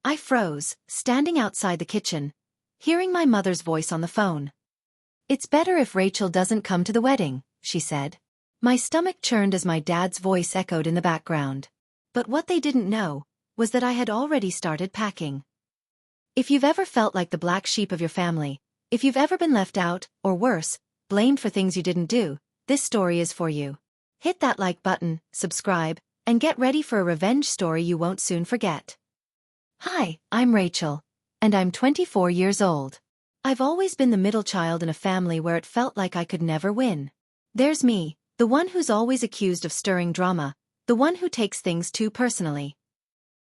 I froze, standing outside the kitchen, hearing my mother's voice on the phone. "It's better if Rachel doesn't come to the wedding," she said. My stomach churned as my dad's voice echoed in the background. But what they didn't know was that I had already started packing. If you've ever felt like the black sheep of your family, if you've ever been left out, or worse, blamed for things you didn't do, this story is for you. Hit that like button, subscribe, and get ready for a revenge story you won't soon forget. Hi, I'm Rachel, and I'm 24 years old. I've always been the middle child in a family where it felt like I could never win. There's me, the one who's always accused of stirring drama, the one who takes things too personally.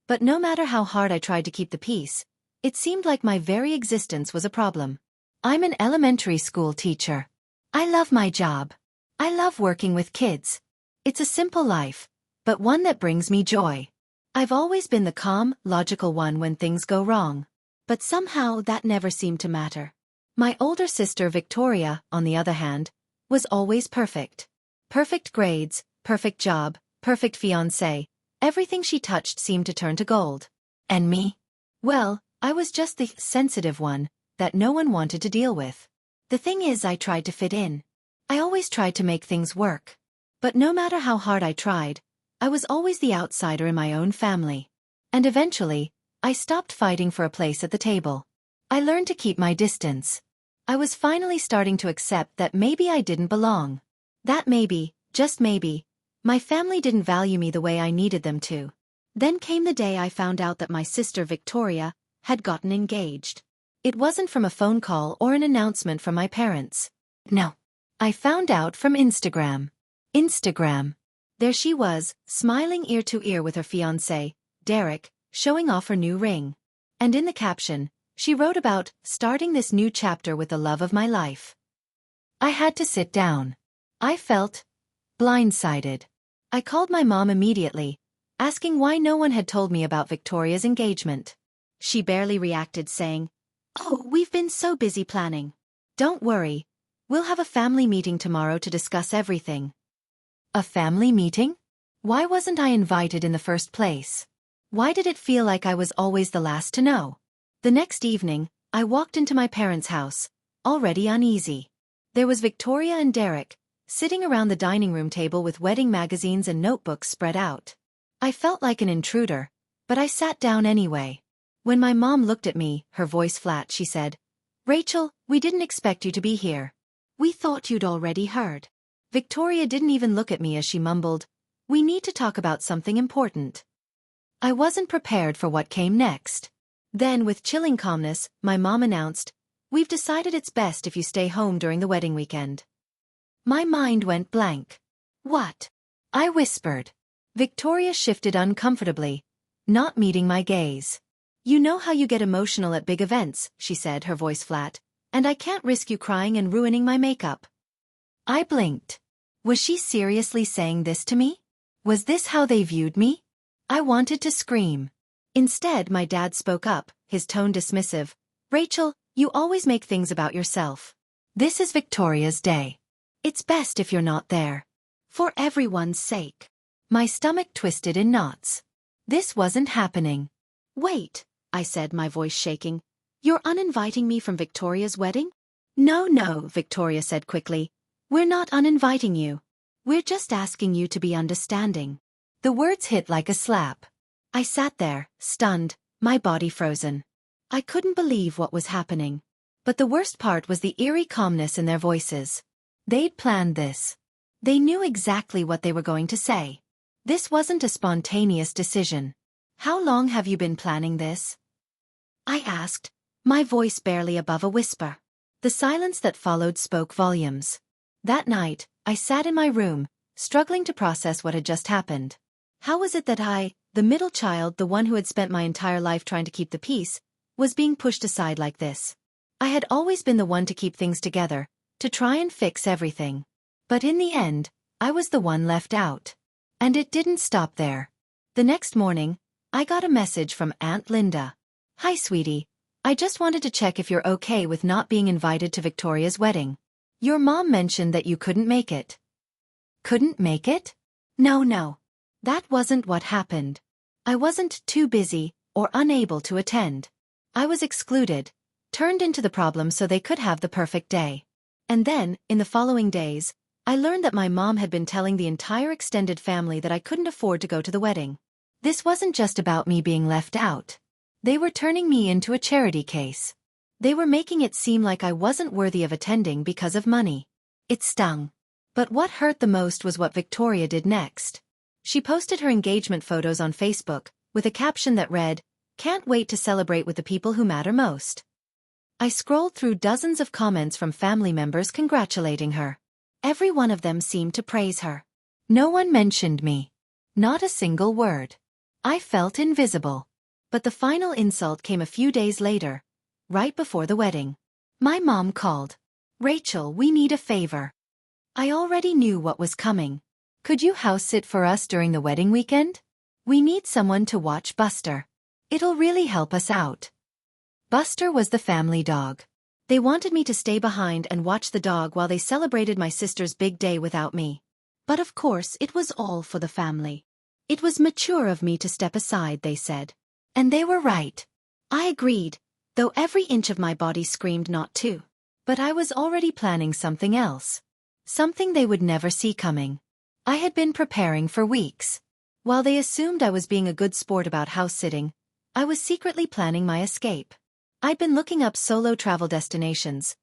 But no matter how hard I tried to keep the peace, it seemed like my very existence was a problem. I'm an elementary school teacher. I love my job. I love working with kids. It's a simple life, but one that brings me joy. I've always been the calm, logical one when things go wrong. But somehow that never seemed to matter. My older sister Victoria, on the other hand, was always perfect. Perfect grades, perfect job, perfect fiancé. Everything she touched seemed to turn to gold. And me? Well, I was just the sensitive one that no one wanted to deal with. The thing is, I tried to fit in. I always tried to make things work. But no matter how hard I tried, I was always the outsider in my own family. And eventually, I stopped fighting for a place at the table. I learned to keep my distance. I was finally starting to accept that maybe I didn't belong. That maybe, just maybe, my family didn't value me the way I needed them to. Then came the day I found out that my sister Victoria had gotten engaged. It wasn't from a phone call or an announcement from my parents. No. I found out from Instagram. Instagram. There she was, smiling ear to ear with her fiancé, Derek, showing off her new ring. And in the caption, she wrote about starting this new chapter with the love of my life. I had to sit down. I felt blindsided. I called my mom immediately, asking why no one had told me about Victoria's engagement. She barely reacted, saying, "Oh, we've been so busy planning. Don't worry, we'll have a family meeting tomorrow to discuss everything." A family meeting? Why wasn't I invited in the first place? Why did it feel like I was always the last to know? The next evening, I walked into my parents' house, already uneasy. There was Victoria and Derek, sitting around the dining room table with wedding magazines and notebooks spread out. I felt like an intruder, but I sat down anyway. When my mom looked at me, her voice flat, she said, "Rachel, we didn't expect you to be here. We thought you'd already heard." Victoria didn't even look at me as she mumbled, "We need to talk about something important." I wasn't prepared for what came next. Then, with chilling calmness, my mom announced, "We've decided it's best if you stay home during the wedding weekend." My mind went blank. "What?" I whispered. Victoria shifted uncomfortably, not meeting my gaze. "You know how you get emotional at big events," she said, her voice flat, "and I can't risk you crying and ruining my makeup." I blinked. Was she seriously saying this to me? Was this how they viewed me? I wanted to scream. Instead, my dad spoke up, his tone dismissive. "Rachel, you always make things about yourself. This is Victoria's day. It's best if you're not there. For everyone's sake." My stomach twisted in knots. This wasn't happening. "Wait," I said, my voice shaking. "You're uninviting me from Victoria's wedding?" No, Victoria said quickly. "We're not uninviting you. We're just asking you to be understanding." The words hit like a slap. I sat there, stunned, my body frozen. I couldn't believe what was happening. But the worst part was the eerie calmness in their voices. They'd planned this. They knew exactly what they were going to say. This wasn't a spontaneous decision. "How long have you been planning this?" I asked, my voice barely above a whisper. The silence that followed spoke volumes. That night, I sat in my room, struggling to process what had just happened. How was it that I, the middle child, the one who had spent my entire life trying to keep the peace, was being pushed aside like this? I had always been the one to keep things together, to try and fix everything. But in the end, I was the one left out. And it didn't stop there. The next morning, I got a message from Aunt Linda. "Hi, sweetie. I just wanted to check if you're okay with not being invited to Victoria's wedding. Your mom mentioned that you couldn't make it." Couldn't make it? No. That wasn't what happened. I wasn't too busy, or unable to attend. I was excluded, turned into the problem so they could have the perfect day. And then, in the following days, I learned that my mom had been telling the entire extended family that I couldn't afford to go to the wedding. This wasn't just about me being left out. They were turning me into a charity case. They were making it seem like I wasn't worthy of attending because of money. It stung. But what hurt the most was what Victoria did next. She posted her engagement photos on Facebook, with a caption that read, "Can't wait to celebrate with the people who matter most." I scrolled through dozens of comments from family members congratulating her. Every one of them seemed to praise her. No one mentioned me. Not a single word. I felt invisible. But the final insult came a few days later, right before the wedding. My mom called. "Rachel, we need a favor." I already knew what was coming. "Could you house sit for us during the wedding weekend? We need someone to watch Buster. It'll really help us out." Buster was the family dog. They wanted me to stay behind and watch the dog while they celebrated my sister's big day without me. But of course it was all for the family. It was mature of me to step aside, they said. And they were right. I agreed, though every inch of my body screamed not to. But I was already planning something else. Something they would never see coming. I had been preparing for weeks. While they assumed I was being a good sport about house-sitting, I was secretly planning my escape. I'd been looking up solo travel destinations.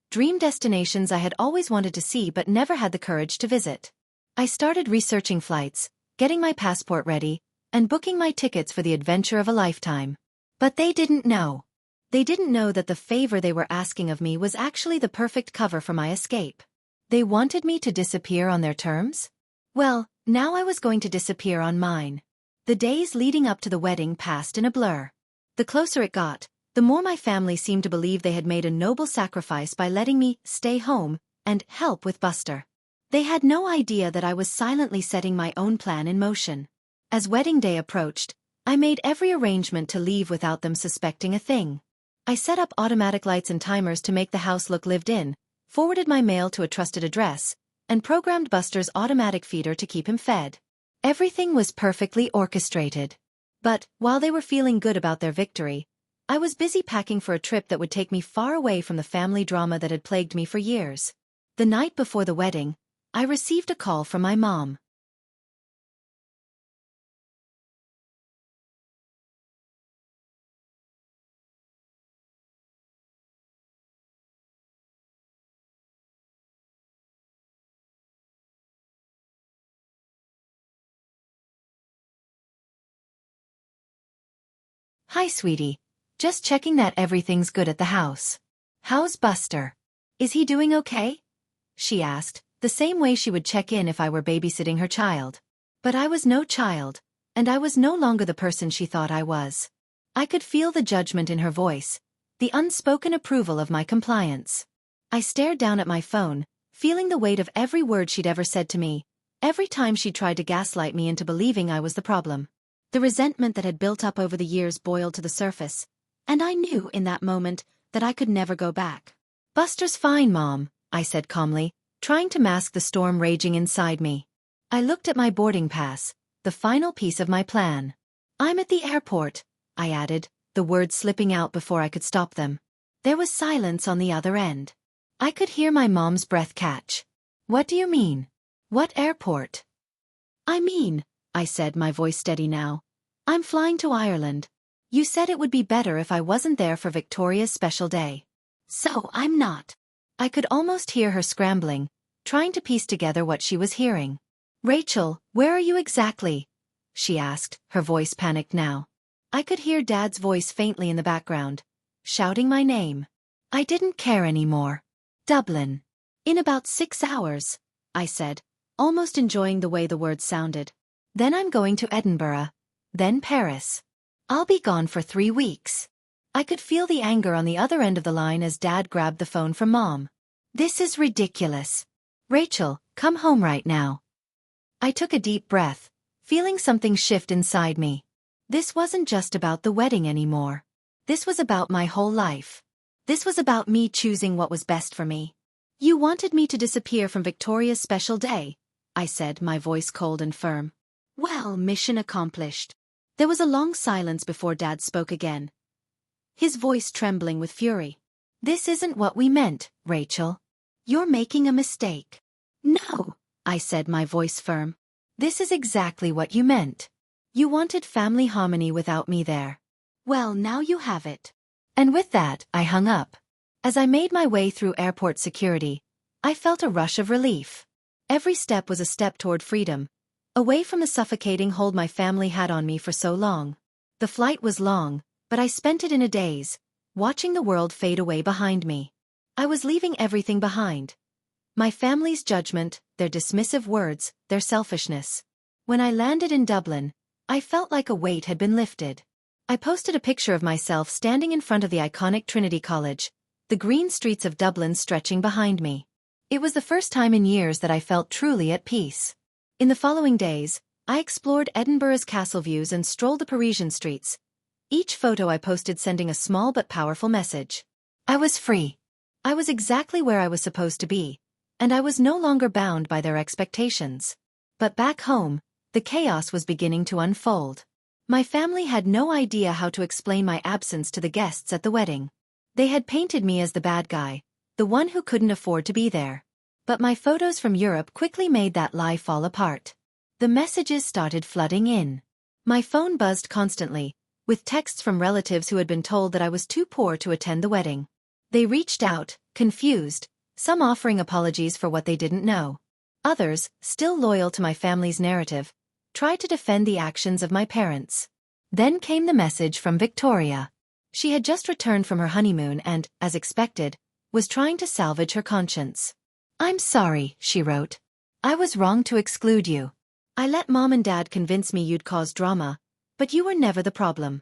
Dream destinations I had always wanted to see but never had the courage to visit. I started researching flights, getting my passport ready, and booking my tickets for the adventure of a lifetime. But they didn't know. They didn't know that the favor they were asking of me was actually the perfect cover for my escape. They wanted me to disappear on their terms? Well, now I was going to disappear on mine. The days leading up to the wedding passed in a blur. The closer it got, the more my family seemed to believe they had made a noble sacrifice by letting me stay home and help with Buster. They had no idea that I was silently setting my own plan in motion. As wedding day approached, I made every arrangement to leave without them suspecting a thing. I set up automatic lights and timers to make the house look lived in, forwarded my mail to a trusted address, and programmed Buster's automatic feeder to keep him fed. Everything was perfectly orchestrated. But, while they were feeling good about their victory, I was busy packing for a trip that would take me far away from the family drama that had plagued me for years. The night before the wedding, I received a call from my mom. "Hi, sweetie. Just checking that everything's good at the house. How's Buster? Is he doing okay?" she asked, the same way she would check in if I were babysitting her child. But I was no child, and I was no longer the person she thought I was. I could feel the judgment in her voice, the unspoken approval of my compliance. I stared down at my phone, feeling the weight of every word she'd ever said to me, every time she tried to gaslight me into believing I was the problem. The resentment that had built up over the years boiled to the surface, and I knew in that moment that I could never go back. "Buster's fine, Mom," I said calmly, trying to mask the storm raging inside me. I looked at my boarding pass, the final piece of my plan. "I'm at the airport," I added, the words slipping out before I could stop them. There was silence on the other end. I could hear my mom's breath catch. "What do you mean? What airport?" I said, my voice steady now. "I'm flying to Ireland. You said it would be better if I wasn't there for Victoria's special day. So I'm not." I could almost hear her scrambling, trying to piece together what she was hearing. "Rachel, where are you exactly?" she asked, her voice panicked now. I could hear Dad's voice faintly in the background, shouting my name. I didn't care anymore. "Dublin. In about 6 hours," I said, almost enjoying the way the words sounded. "Then I'm going to Edinburgh. Then Paris. I'll be gone for 3 weeks. I could feel the anger on the other end of the line as Dad grabbed the phone from Mom. "This is ridiculous. Rachel, come home right now." I took a deep breath, feeling something shift inside me. This wasn't just about the wedding anymore. This was about my whole life. This was about me choosing what was best for me. "You wanted me to disappear from Victoria's special day," I said, my voice cold and firm. "Well, mission accomplished. There was a long silence before Dad spoke again, his voice trembling with fury. "This isn't what we meant, Rachel. You're making a mistake." "No," I said, my voice firm. "This is exactly what you meant. You wanted family harmony without me there. Well, now you have it." And with that, I hung up. As I made my way through airport security, I felt a rush of relief. Every step was a step toward freedom, away from the suffocating hold my family had on me for so long. The flight was long, but I spent it in a daze, watching the world fade away behind me. I was leaving everything behind. My family's judgment, their dismissive words, their selfishness. When I landed in Dublin, I felt like a weight had been lifted. I posted a picture of myself standing in front of the iconic Trinity College, the green streets of Dublin stretching behind me. It was the first time in years that I felt truly at peace. In the following days, I explored Edinburgh's castle views and strolled the Parisian streets, each photo I posted sending a small but powerful message. I was free. I was exactly where I was supposed to be, and I was no longer bound by their expectations. But back home, the chaos was beginning to unfold. My family had no idea how to explain my absence to the guests at the wedding. They had painted me as the bad guy, the one who couldn't afford to be there. But my photos from Europe quickly made that lie fall apart. The messages started flooding in. My phone buzzed constantly, with texts from relatives who had been told that I was too poor to attend the wedding. They reached out, confused, some offering apologies for what they didn't know. Others, still loyal to my family's narrative, tried to defend the actions of my parents. Then came the message from Victoria. She had just returned from her honeymoon and, as expected, was trying to salvage her conscience. "I'm sorry," she wrote. "I was wrong to exclude you. I let Mom and Dad convince me you'd cause drama, but you were never the problem."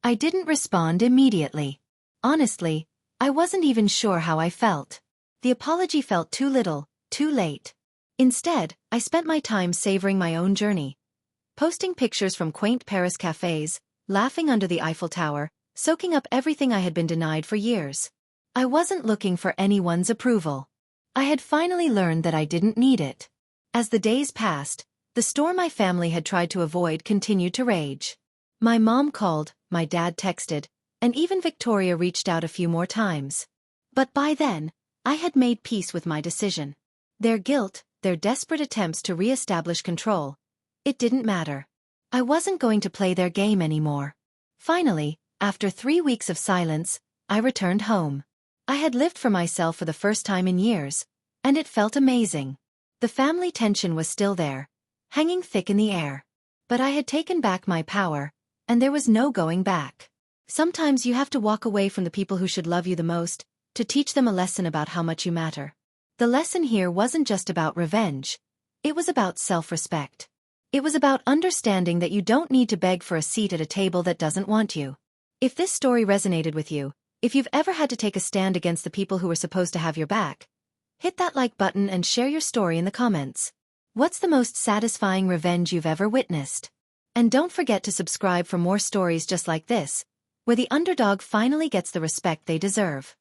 I didn't respond immediately. Honestly, I wasn't even sure how I felt. The apology felt too little, too late. Instead, I spent my time savoring my own journey, posting pictures from quaint Paris cafes, laughing under the Eiffel Tower, soaking up everything I had been denied for years. I wasn't looking for anyone's approval. I had finally learned that I didn't need it. As the days passed, the storm my family had tried to avoid continued to rage. My mom called, my dad texted, and even Victoria reached out a few more times. But by then, I had made peace with my decision. Their guilt, their desperate attempts to re-establish control, it didn't matter. I wasn't going to play their game anymore. Finally, after 3 weeks of silence, I returned home. I had lived for myself for the first time in years, and it felt amazing. The family tension was still there, hanging thick in the air. But I had taken back my power, and there was no going back. Sometimes you have to walk away from the people who should love you the most, to teach them a lesson about how much you matter. The lesson here wasn't just about revenge. It was about self-respect. It was about understanding that you don't need to beg for a seat at a table that doesn't want you. If this story resonated with you, if you've ever had to take a stand against the people who were supposed to have your back, hit that like button and share your story in the comments. What's the most satisfying revenge you've ever witnessed? And don't forget to subscribe for more stories just like this, where the underdog finally gets the respect they deserve.